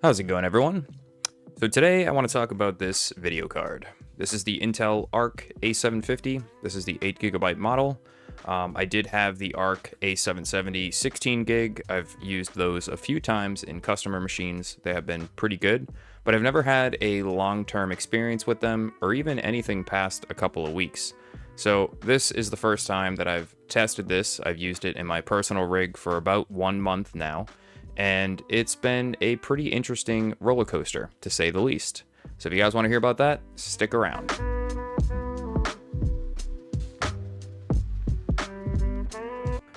How's it going, everyone? So today I want to talk about this video card. This is the Intel Arc A750. This is the 8GB model. I did have the Arc A770 16 gig. I've used those a few times in customer machines. They have been pretty good, but I've never had a long-term experience with them or even anything past a couple of weeks. So this is the first time that I've tested this. I've used it in my personal rig for about 1 month now, and it's been a pretty interesting roller coaster, to say the least. So if you guys want to hear about that, stick around.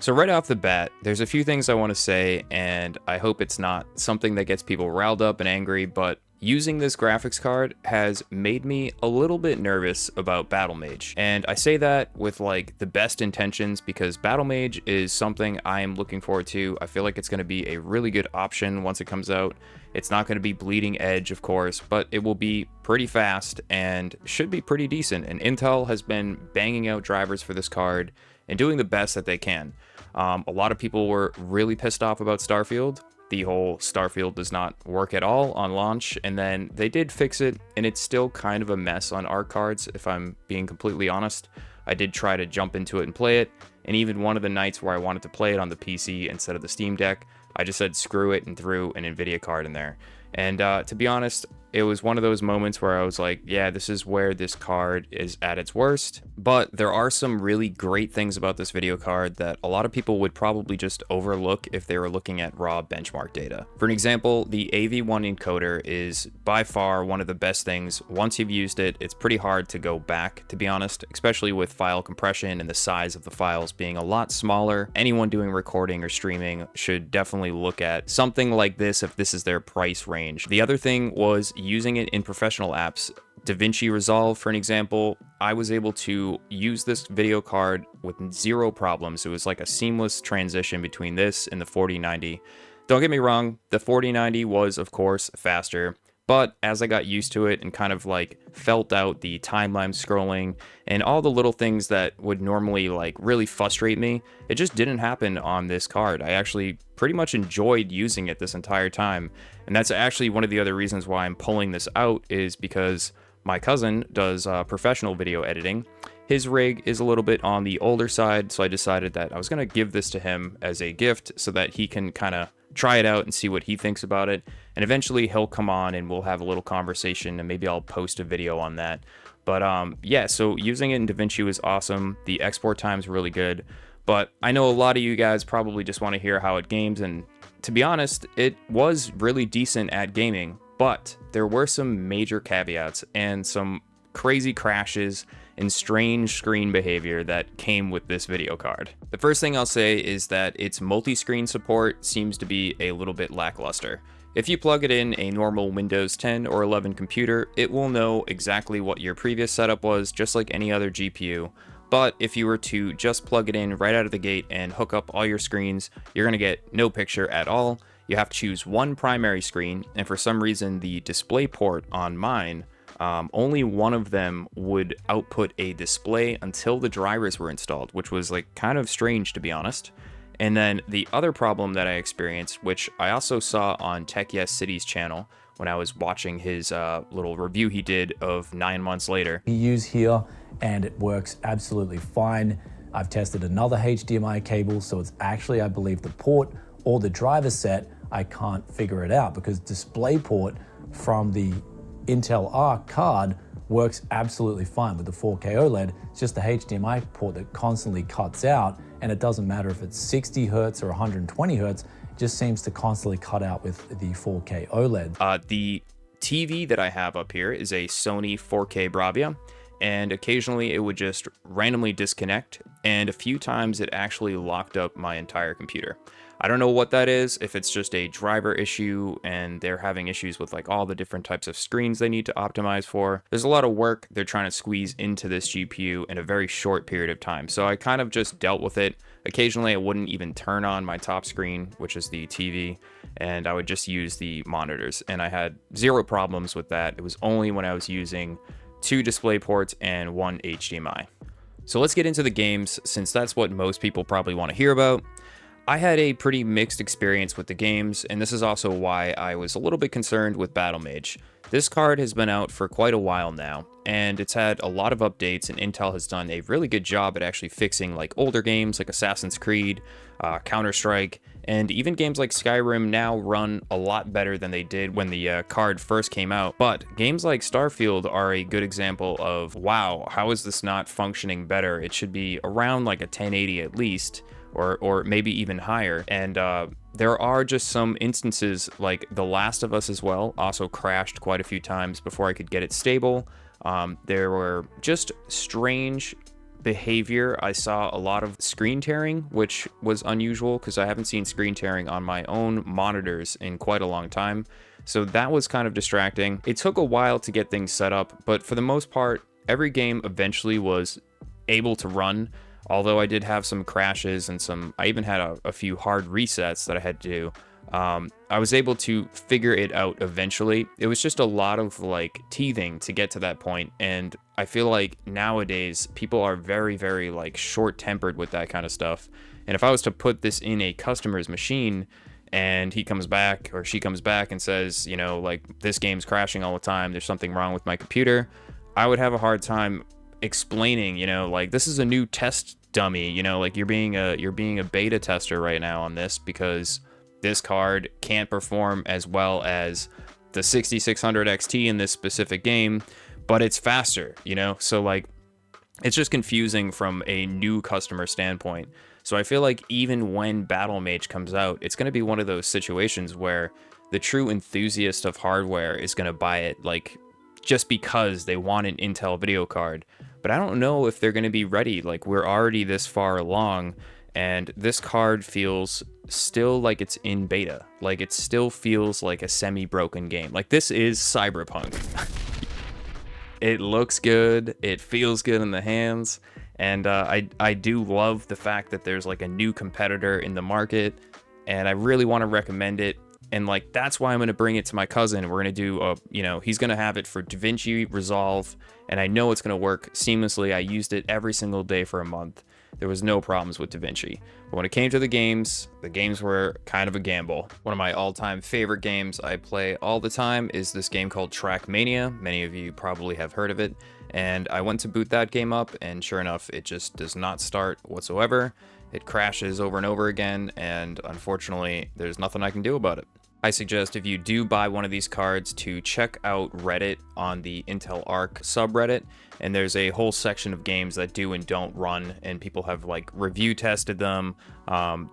So right off the bat, there's a few things I want to say, and I hope it's not something that gets people riled up and angry, but using this graphics card has made me a little bit nervous about Battlemage. And I say that with like the best intentions because Battlemage is something I am looking forward to. I feel like it's going to be a really good option once it comes out. It's not going to be bleeding edge, of course, but it will be pretty fast and should be pretty decent. And Intel has been banging out drivers for this card and doing the best that they can. A lot of people were really pissed off about Starfield. The whole Starfield does not work at all on launch, and then they did fix it, and it's still kind of a mess on ARC cards, if I'm being completely honest. I did try to jump into it and play it, and even one of the nights where I wanted to play it on the PC instead of the Steam Deck, I just said screw it and threw an NVIDIA card in there. And to be honest, it was one of those moments where I was like, yeah, this is where this card is at its worst. But there are some really great things about this video card that a lot of people would probably just overlook if they were looking at raw benchmark data. For an example, the AV1 encoder is by far one of the best things. Once you've used it, it's pretty hard to go back, to be honest, especially with file compression and the size of the files being a lot smaller. Anyone doing recording or streaming should definitely look at something like this if this is their price range. The other thing was using it in professional apps. DaVinci Resolve, for an example, I was able to use this video card with zero problems. It was like a seamless transition between this and the 4090. Don't get me wrong, the 4090 was, of course, faster, but as I got used to it and kind of like felt out the timeline scrolling and all the little things that would normally like really frustrate me, it just didn't happen on this card. I actually pretty much enjoyed using it this entire time. And that's actually one of the other reasons why I'm pulling this out, is because my cousin does professional video editing. His rig is a little bit on the older side, so I decided that I was going to give this to him as a gift so that he can kind of try it out and see what he thinks about it. And eventually he'll come on and we'll have a little conversation, and maybe I'll post a video on that. But yeah, so using it in DaVinci was awesome. The export time's really good. But I know a lot of you guys probably just want to hear how it games, and to be honest, it was really decent at gaming, but there were some major caveats and some crazy crashes and strange screen behavior that came with this video card. The first thing I'll say is that its multi-screen support seems to be a little bit lackluster. If you plug it in a normal Windows 10 or 11 computer, it will know exactly what your previous setup was, just like any other GPU. But if you were to just plug it in right out of the gate and hook up all your screens, you're going to get no picture at all. You have to choose one primary screen, and for some reason the display port on mine, only one of them would output a display until the drivers were installed, which was like kind of strange, to be honest. And then the other problem that I experienced, which I also saw on Tech Yes City's channel when I was watching his little review he did of 9 months later. We use here, and it works absolutely fine. I've tested another HDMI cable, so it's actually, I believe, the port or the driver set. I can't figure it out because DisplayPort from the Intel Arc card works absolutely fine with the 4K OLED. It's just the HDMI port that constantly cuts out, and it doesn't matter if it's 60 Hertz or 120 Hertz, it just seems to constantly cut out with the 4K OLED. The TV that I have up here is a Sony 4K Bravia, and occasionally it would just randomly disconnect, and a few times it actually locked up my entire computer. I don't know what that is, if it's just a driver issue and they're having issues with like all the different types of screens they need to optimize for. There's a lot of work they're trying to squeeze into this GPU in a very short period of time. So I kind of just dealt with it. Occasionally I wouldn't even turn on my top screen, which is the TV, and I would just use the monitors. And I had zero problems with that. It was only when I was using 2 display ports and 1 HDMI. So let's get into the games, since that's what most people probably want to hear about. I had a pretty mixed experience with the games, and this is also why I was a little bit concerned with Battlemage. This card has been out for quite a while now, and it's had a lot of updates, and Intel has done a really good job at actually fixing like older games like Assassin's Creed, Counter-Strike, and even games like Skyrim now run a lot better than they did when the card first came out. But games like Starfield are a good example of, wow, how is this not functioning better? It should be around like a 1080 at least, or maybe even higher. And there are just some instances like The Last of Us as well, also crashed quite a few times before I could get it stable. There were just strange behavior. I saw a lot of screen tearing, which was unusual because I haven't seen screen tearing on my own monitors in quite a long time. So that was kind of distracting. It took a while to get things set up, but for the most part, every game eventually was able to run. Although I did have some crashes and I even had a few hard resets that I had to do. I was able to figure it out eventually. It was just a lot of like teething to get to that point. And I feel like nowadays people are very, very like short-tempered with that kind of stuff. And if I was to put this in a customer's machine and he comes back or she comes back and says, you know, like this game's crashing all the time, there's something wrong with my computer, I would have a hard time explaining, you know, like this is a new test dummy, you know, like you're being a beta tester right now on this because this card can't perform as well as the 6600 XT in this specific game, but it's faster, you know? So like it's just confusing from a new customer standpoint. So I feel like even when Battlemage comes out, it's going to be one of those situations where the true enthusiast of hardware is going to buy it like just because they want an Intel video card. But I don't know if they're going to be ready. Like, we're already this far along, and this card feels still like it's in beta. Like, it still feels like a semi-broken game. Like, this is Cyberpunk. It looks good. It feels good in the hands. And I do love the fact that there's, like, a new competitor in the market, and I really want to recommend it. And like, that's why I'm going to bring it to my cousin. We're going to do you know, he's going to have it for DaVinci Resolve, and I know it's going to work seamlessly. I used it every single day for a month. There was no problems with DaVinci. But when it came to the games were kind of a gamble. One of my all-time favorite games I play all the time is this game called Trackmania. Many of you probably have heard of it. And I went to boot that game up, and sure enough, it just does not start whatsoever. It crashes over and over again, and unfortunately, there's nothing I can do about it. I suggest if you do buy one of these cards to check out Reddit on the Intel Arc subreddit, and there's a whole section of games that do and don't run, and people have like review tested them.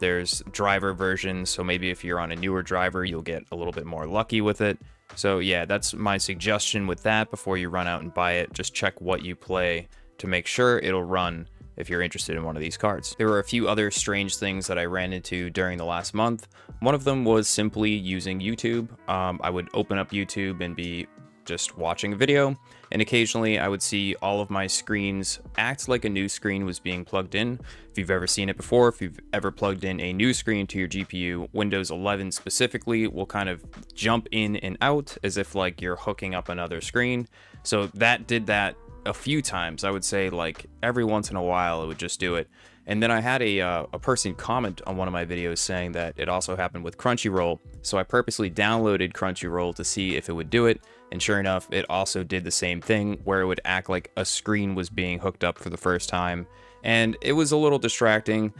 There's driver versions, so maybe if you're on a newer driver, you'll get a little bit more lucky with it. So yeah, that's my suggestion with that. Before you run out and buy it, just check what you play to make sure it'll run if you're interested in one of these cards. There were a few other strange things that I ran into during the last month. One of them was simply using YouTube. I would open up YouTube and be just watching a video, and occasionally I would see all of my screens act like a new screen was being plugged in. If you've ever seen it before, if you've ever plugged in a new screen to your GPU, Windows 11 specifically will kind of jump in and out as if like you're hooking up another screen. So that did that a few times. I would say like every once in a while it would just do it. And then I had a person comment on one of my videos saying that it also happened with Crunchyroll. So I purposely downloaded Crunchyroll to see if it would do it. And sure enough, it also did the same thing where it would act like a screen was being hooked up for the first time. And it was a little distracting.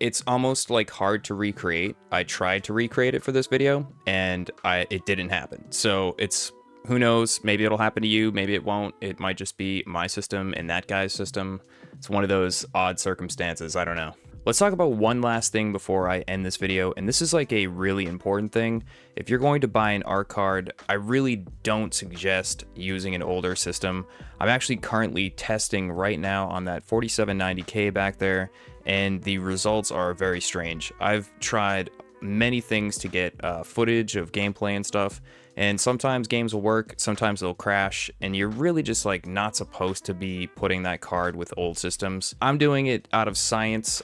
It's almost like hard to recreate. I tried to recreate it for this video and it didn't happen. So it's, who knows, maybe it'll happen to you, maybe it won't. It might just be my system and that guy's system. It's one of those odd circumstances, I don't know. Let's talk about one last thing before I end this video, and this is like a really important thing. If you're going to buy an art card, I really don't suggest using an older system. I'm actually currently testing right now on that 4790K back there, and the results are very strange. I've tried many things to get footage of gameplay and stuff, and sometimes games will work, sometimes they'll crash, and you're really just like not supposed to be putting that card with old systems. I'm doing it out of science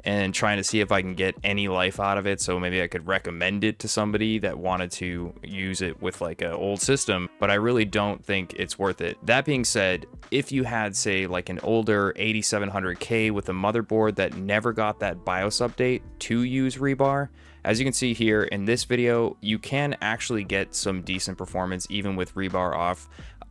and trying to see if I can get any life out of it, so maybe I could recommend it to somebody that wanted to use it with like an old system, but I really don't think it's worth it. That being said, if you had, say, like an older 8700K with a motherboard that never got that BIOS update to use Rebar, as you can see here in this video, you can actually get some decent performance even with Rebar off.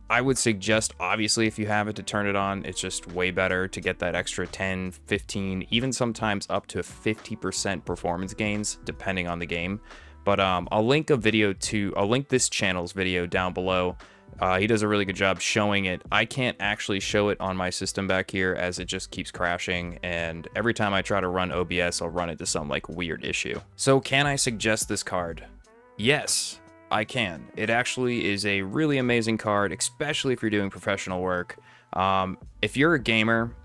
I would suggest, obviously, if you have it, to turn it on. It's just way better to get that extra 10, 15, even sometimes up to 50% performance gains, depending on the game. But I'll link this channel's video down below. He does a really good job showing it. I can't actually show it on my system back here as it just keeps crashing, and every time I try to run OBS, I'll run into some like weird issue. So can I suggest this card? Yes, I can. It actually is a really amazing card, especially if you're doing professional work. If you're a gamer,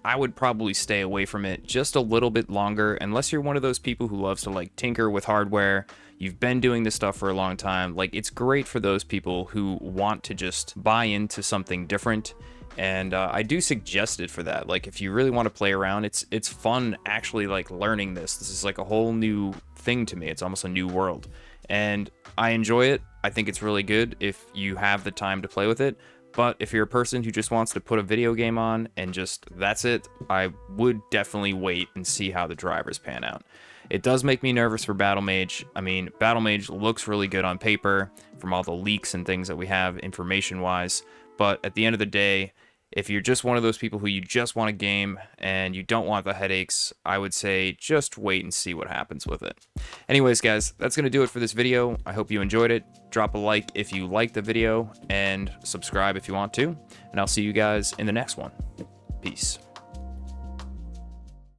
I would probably stay away from it just a little bit longer, unless you're one of those people who loves to like tinker with hardware. You've been doing this stuff for a long time. Like, it's great for those people who want to just buy into something different. And I do suggest it for that. Like, if you really want to play around, it's fun actually like learning this. This is like a whole new thing to me. It's almost a new world. And I enjoy it. I think it's really good if you have the time to play with it. But if you're a person who just wants to put a video game on and just that's it, I would definitely wait and see how the drivers pan out. It does make me nervous for Battlemage. I mean, Battlemage looks really good on paper from all the leaks and things that we have information-wise. But at the end of the day, if you're just one of those people who you just want a game and you don't want the headaches, I would say just wait and see what happens with it. Anyways, guys, that's going to do it for this video. I hope you enjoyed it. Drop a like if you liked the video and subscribe if you want to. And I'll see you guys in the next one. Peace.